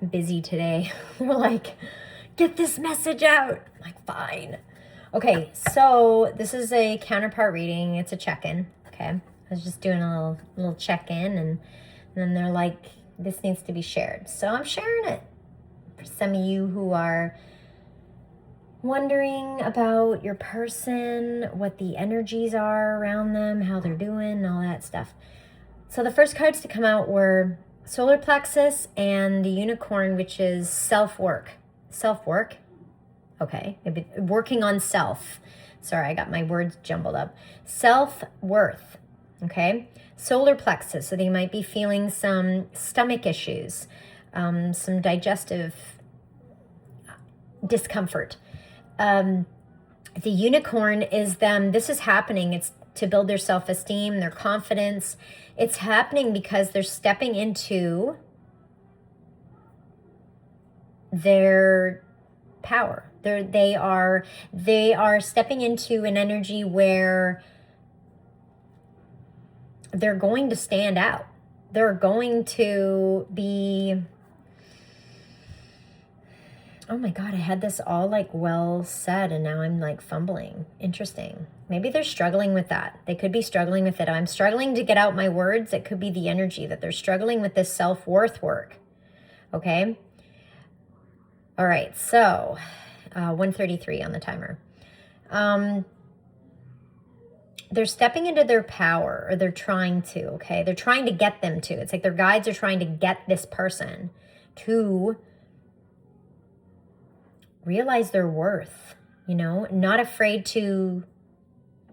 busy today. They're like, get this message out. I'm like, fine. Okay, so this is a counterpart reading. It's a check-in. Okay, I was just doing a little check-in, and then they're like, this needs to be shared. So I'm sharing it for some of you who are wondering about your person, what the energies are around them, how they're doing, all that stuff. So the first cards to come out were solar plexus and the unicorn, which is self-work. Self-work. Okay. Working on self. Sorry, I got my words jumbled up. Self-worth. Okay. Solar plexus. So they might be feeling some stomach issues, some digestive discomfort. The unicorn is them. This is happening. It's to build their self-esteem, their confidence. It's happening because they're stepping into their power. They are stepping into an energy where they're going to stand out. They're going to be, oh my God, I had this all like well said and now I'm like fumbling. Interesting. Maybe they're struggling with that. They could be struggling with it. I'm struggling to get out my words. It could be the energy that they're struggling with this self-worth work. Okay. All right. So 1:33 on the timer. They're stepping into their power, or they're trying to, okay? They're trying to get them to. It's like their guides are trying to get this person to realize their worth, you know, not afraid to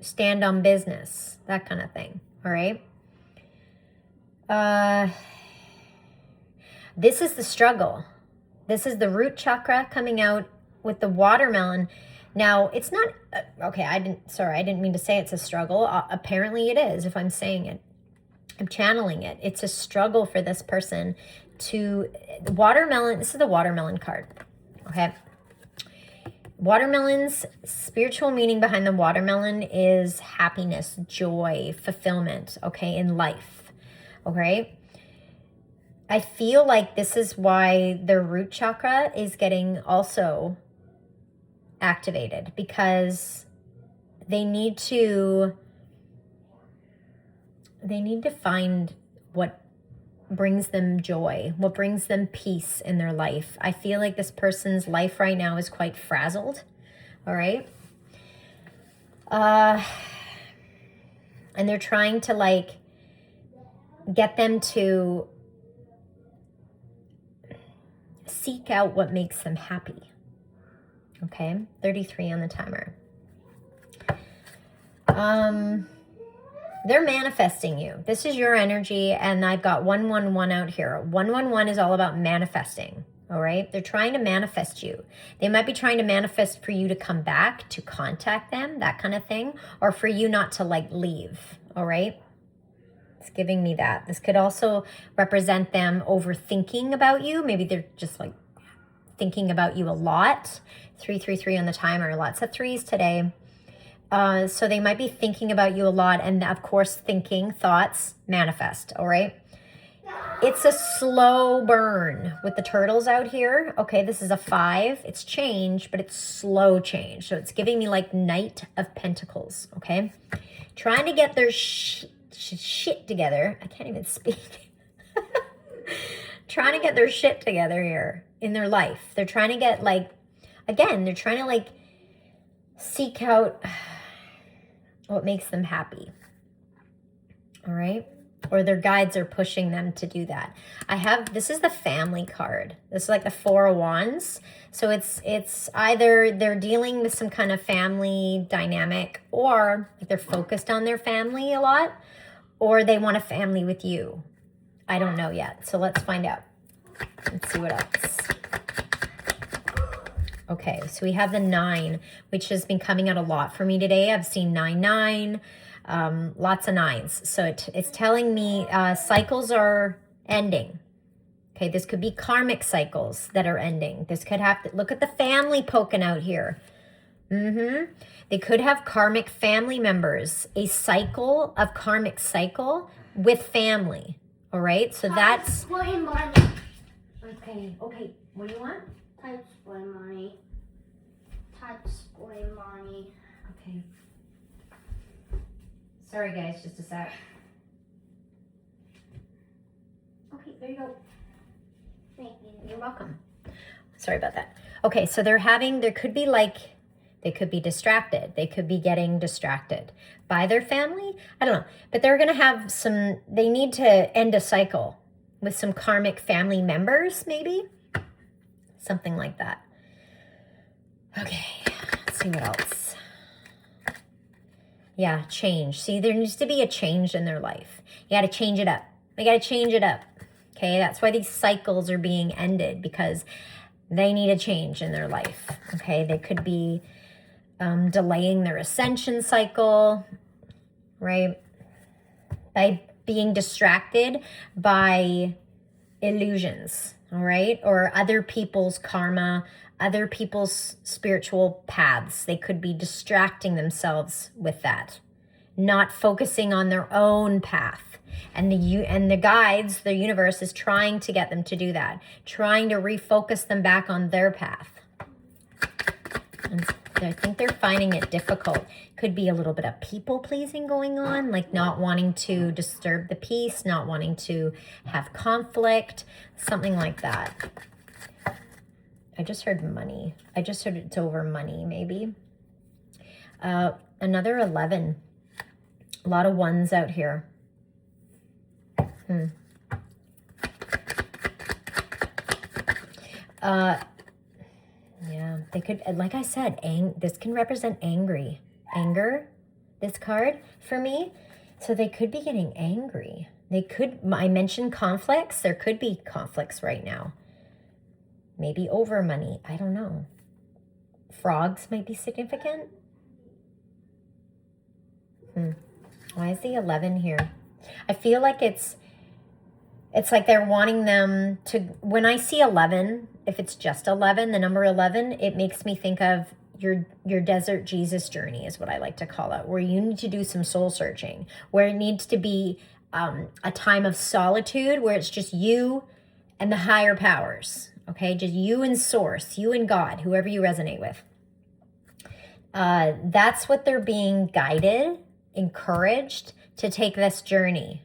stand on business, that kind of thing, all right? This is the struggle. This is the root chakra coming out with the watermelon. Now, it's not, okay, I didn't mean to say it's a struggle. Apparently it is, if I'm saying it. I'm channeling it. It's a struggle for this person to, the watermelon, this is the watermelon card, okay? Watermelon's spiritual meaning behind the watermelon is happiness, joy, fulfillment, okay, in life, okay? I feel like this is why their root chakra is getting also activated, because they need to find what brings them joy, what brings them peace in their life. I feel like this person's life right now is quite frazzled, all right? And they're trying to like get them to seek out what makes them happy. Okay, 33 on the timer. They're manifesting you. This is your energy, and I've got 111 out here. 111 is all about manifesting, all right? They're trying to manifest you. They might be trying to manifest for you to come back, to contact them, that kind of thing, or for you not to like leave, all right? It's giving me that. This could also represent them overthinking about you. Maybe they're just like thinking about you a lot. 333 on the timer. Lots of threes today. So they might be thinking about you a lot. And of course, thinking, thoughts, manifest. All right. It's a slow burn with the turtles out here. Okay. This is a 5. It's change, but it's slow change. So it's giving me like Knight of Pentacles. Okay. Trying to get their shit together. I can't even speak. Trying to get their shit together here in their life. They're trying to get like, again, they're trying to like seek out what makes them happy. All right. Or their guides are pushing them to do that. This is the family card. This is like the 4 of Wands. So it's either they're dealing with some kind of family dynamic, or they're focused on their family a lot, or they want a family with you. I don't know yet. So let's find out. Let's see what else. Okay, so we have the 9, which has been coming out a lot for me today. I've seen 9, lots of 9s. So it's telling me cycles are ending. Okay, this could be karmic cycles that are ending. This could have to, look at the family poking out here. They could have karmic family members, a cycle of karmic cycle with family. All right, so that's... Okay, okay. What do you want? Touch boy money. Touch boy money. Okay. Sorry, guys. Just a sec. Okay, there you go. Thank you. You're welcome. Sorry about that. Okay, so there could be they could be distracted. They could be getting distracted by their family. I don't know. But they're going to have they need to end a cycle with some karmic family members, maybe. Something like that. Okay, let's see what else. Yeah, change. See, there needs to be a change in their life. You got to change it up. They got to change it up. Okay, that's why these cycles are being ended, because they need a change in their life. Okay, they could be delaying their ascension cycle, right? By being distracted by illusions, all right? Or other people's karma, other people's spiritual paths. They could be distracting themselves with that, not focusing on their own path. And the guides, the universe is trying to get them to do that, trying to refocus them back on their path. And I think they're finding it difficult. Could be a little bit of people pleasing going on, like not wanting to disturb the peace, not wanting to have conflict, something like that. I just heard money. I just heard it's over money, maybe. Another 11. A lot of ones out here. Yeah, they could, like I said, this can represent anger, this card for me. So they could be getting angry. I mentioned conflicts. There could be conflicts right now. Maybe over money. I don't know. Frogs might be significant. Why is the 11 here? I feel like it's like they're wanting them to, when I see 11, if it's just 11, the number 11, it makes me think of your desert Jesus journey is what I like to call it, where you need to do some soul searching, where it needs to be a time of solitude, where it's just you and the higher powers, okay? Just you and source, you and God, whoever you resonate with. That's what they're being guided, encouraged to take this journey.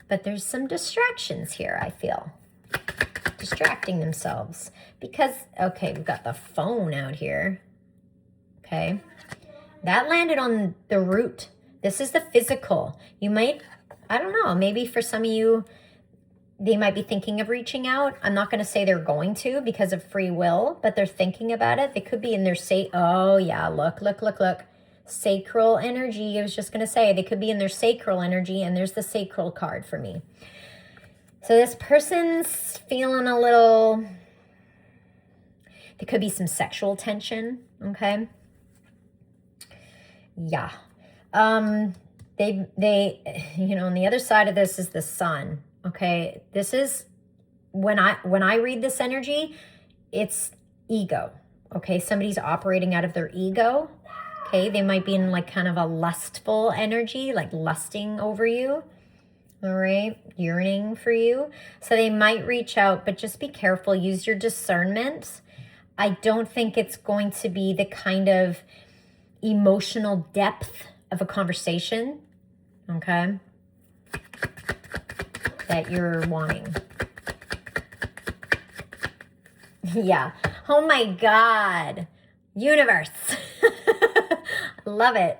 But there's some distractions here, I feel. Distracting themselves. Because, okay, we've got the phone out here. Okay. That landed on the root. This is the physical. You might, I don't know, maybe for some of you, they might be thinking of reaching out. I'm not going to say they're going to because of free will, but they're thinking about it. They could be in their oh yeah, look. Sacral energy. I was just going to say they could be in their sacral energy, and there's the sacral card for me. So this person's feeling a little, there could be some sexual tension, okay? Yeah. They on the other side of this is the sun, okay? This is, when I read this energy, it's ego, okay? Somebody's operating out of their ego. Okay, they might be in like kind of a lustful energy, like lusting over you, all right, yearning for you. So they might reach out, but just be careful. Use your discernment. I don't think it's going to be the kind of emotional depth of a conversation, okay, that you're wanting. Yeah. Oh my God. Universe. Love it.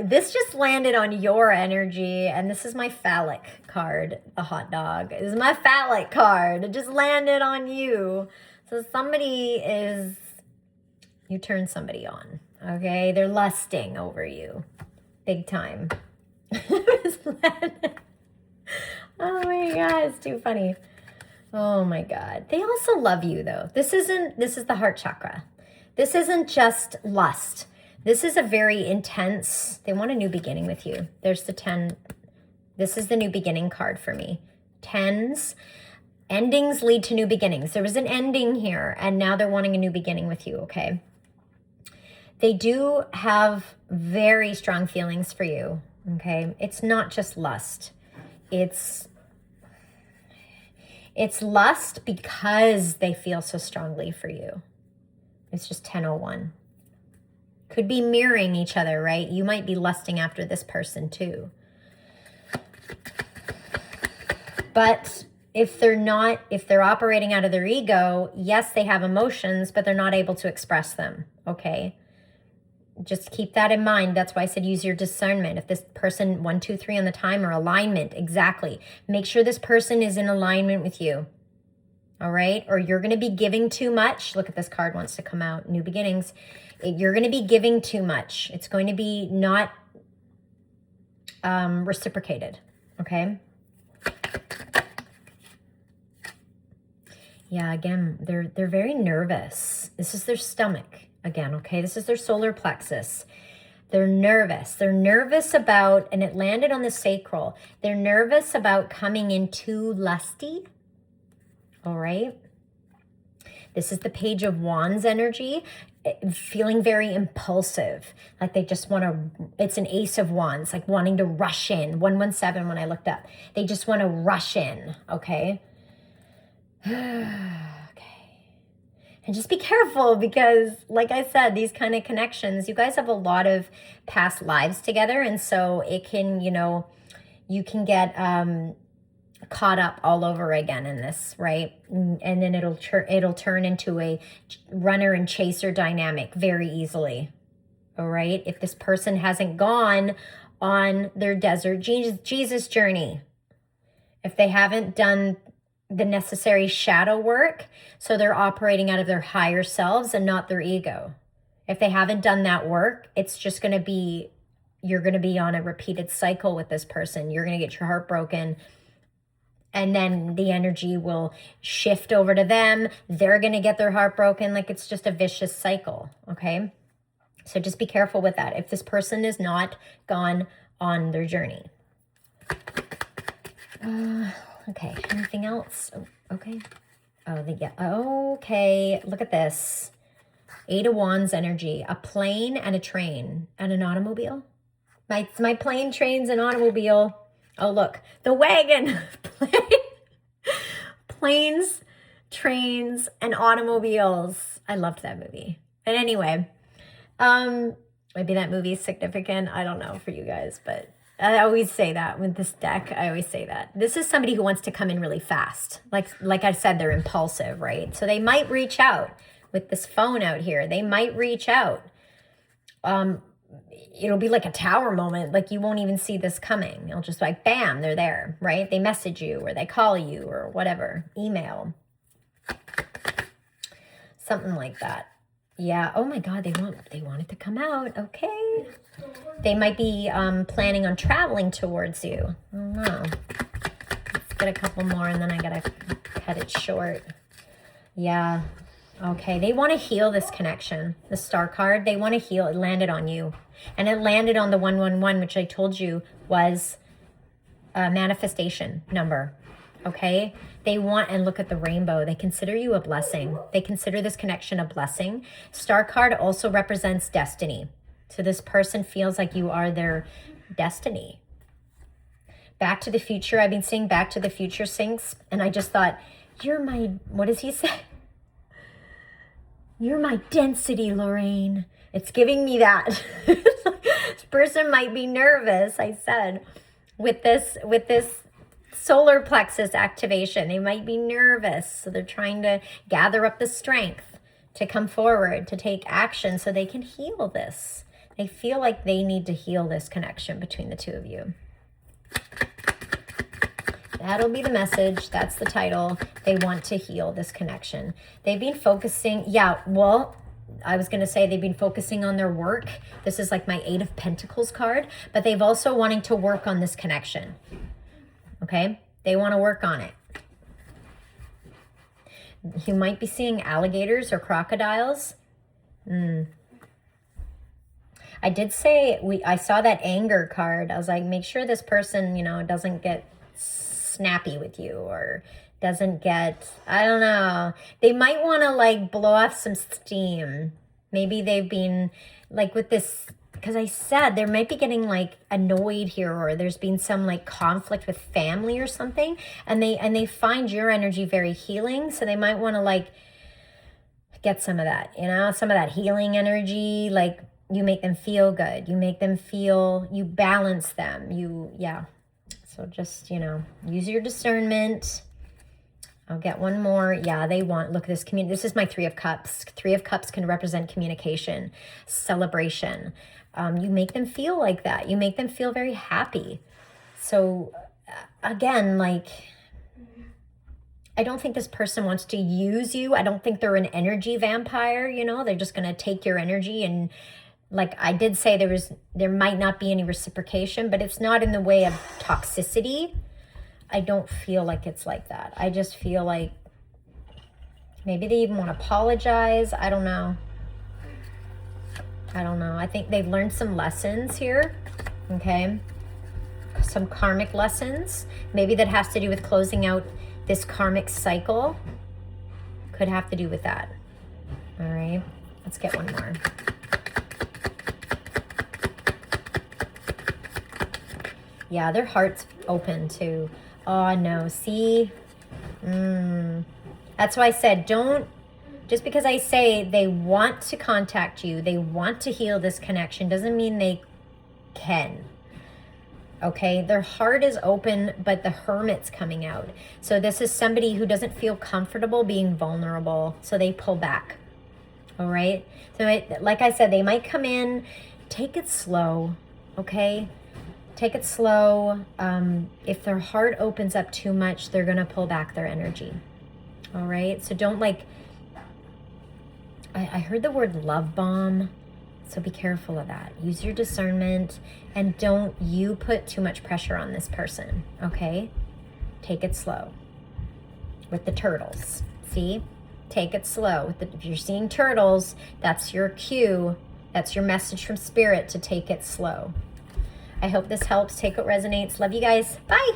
This just landed on your energy, and this is my phallic card, the hot dog. This is my phallic card. It just landed on you. So you turn somebody on, okay? They're lusting over you. Big time. Oh my God, it's too funny. Oh my God. They also love you though. This is the heart chakra. This isn't just lust. This is a very intense, they want a new beginning with you. There's the 10. This is the new beginning card for me. 10s. Endings lead to new beginnings. There was an ending here, and now they're wanting a new beginning with you, okay? They do have very strong feelings for you, okay? It's not just lust. It's It's lust because they feel so strongly for you. It's just 10:01. Could be mirroring each other, right? You might be lusting after this person too. But if they're operating out of their ego, yes, they have emotions, but they're not able to express them, okay? Just keep that in mind. That's why I said use your discernment. If this person, 1, 2, 3 on the timer, alignment, exactly. Make sure this person is in alignment with you, all right? Or you're going to be giving too much. Look at this card wants to come out, new beginnings. You're going to be giving too much. It's going to be not reciprocated, okay? Yeah, again, they're very nervous. This is their stomach again, okay? This is their solar plexus. They're nervous. They're nervous about, and it landed on the sacral. They're nervous about coming in too lusty, all right? This is the Page of Wands energy, feeling very impulsive, like they just want to, it's an Ace of Wands, like wanting to rush in. 117 when I looked up. They just want to rush in, okay? Okay. And just be careful because, like I said, these kind of connections, you guys have a lot of past lives together. And so it can, you can get caught up all over again in this, right? And then it'll turn into a runner and chaser dynamic very easily. All right. If this person hasn't gone on their desert Jesus journey, if they haven't done the necessary shadow work, so they're operating out of their higher selves and not their ego. If they haven't done that work, it's just going to be, you're going to be on a repeated cycle with this person. You're going to get your heart broken, and then the energy will shift over to them. They're going to get their heart broken. Like it's just a vicious cycle. Okay. So just be careful with that. If this person is not gone on their journey. Okay, anything else? Oh, okay. Okay, look at this. 8 of Wands energy, a plane and a train and an automobile. My plane, trains, and automobile. Oh, look, the wagon. Planes, trains, and automobiles. I loved that movie. And anyway, maybe that movie is significant. I don't know for you guys, but I always say that with this deck. I always say that. This is somebody who wants to come in really fast. Like I said, they're impulsive, right? So they might reach out with this phone out here. They might reach out. It'll be like a tower moment. Like you won't even see this coming. It'll just like, bam, they're there, right? They message you or they call you or whatever. Email. Something like that. Yeah. Oh my God, they want it to come out. Okay. They might be planning on traveling towards you. I don't know. Let's get a couple more and then I gotta cut it short. Yeah. Okay. They want to heal this connection. The Star card, they want to heal. It landed on you. And it landed on the 111, which I told you was a manifestation number. Okay. They want, and look at the rainbow. They consider you a blessing. They consider this connection a blessing. Star card also represents destiny. So this person feels like you are their destiny. Back to the Future. I've been seeing Back to the Future syncs. And I just thought, you're my, what does he say? You're my density, Lorraine. It's giving me that. This person might be nervous, I said, with this solar plexus activation. They might be nervous. So they're trying to gather up the strength to come forward, to take action so they can heal this. They feel like they need to heal this connection between the two of you. That'll be the message. That's the title. They want to heal this connection. They've been focusing, yeah, well, I was going to say they've been focusing on their work. This is like my 8 of Pentacles card, but they've also wanting to work on this connection. Okay? They want to work on it. You might be seeing alligators or crocodiles. I did say, I saw that anger card. I was like, make sure this person, doesn't get snappy with you or doesn't get, I don't know. They might want to like blow off some steam. Maybe they've been like with this because I said there might be getting like annoyed here, or there's been some like conflict with family or something, and they find your energy very healing, so they might want to like get some of that, you know, some of that healing energy. Like you make them feel good, you make them feel, you balance them, yeah. So just, you know, use your discernment. I'll get one more. Yeah, they want, look at this community. This is my 3 of Cups. 3 of Cups can represent communication, celebration. You make them feel like that. You make them feel very happy. So again, like, I don't think this person wants to use you. I don't think they're an energy vampire, you know, they're just going to take your energy. And like I did say, there might not be any reciprocation, but it's not in the way of toxicity. I don't feel like it's like that. I just feel like maybe they even want to apologize. I don't know. I think they've learned some lessons here. Okay. Some karmic lessons. Maybe that has to do with closing out this karmic cycle. Could have to do with that. All right. Let's get one more. Yeah, their heart's open too. Oh no, see? That's why I said just because I say they want to contact you, they want to heal this connection, doesn't mean they can. Okay, their heart is open, but the Hermit's coming out. So this is somebody who doesn't feel comfortable being vulnerable, so they pull back. All right, so like I said, they might come in, take it slow, okay? Take it slow. If their heart opens up too much, they're gonna pull back their energy. All right, so don't like, I heard the word love bomb, so be careful of that. Use your discernment, and don't you put too much pressure on this person, okay? Take it slow. With the turtles, see? Take it slow. If you're seeing turtles, that's your cue. That's your message from spirit to take it slow. I hope this helps. Take what resonates. Love you guys. Bye.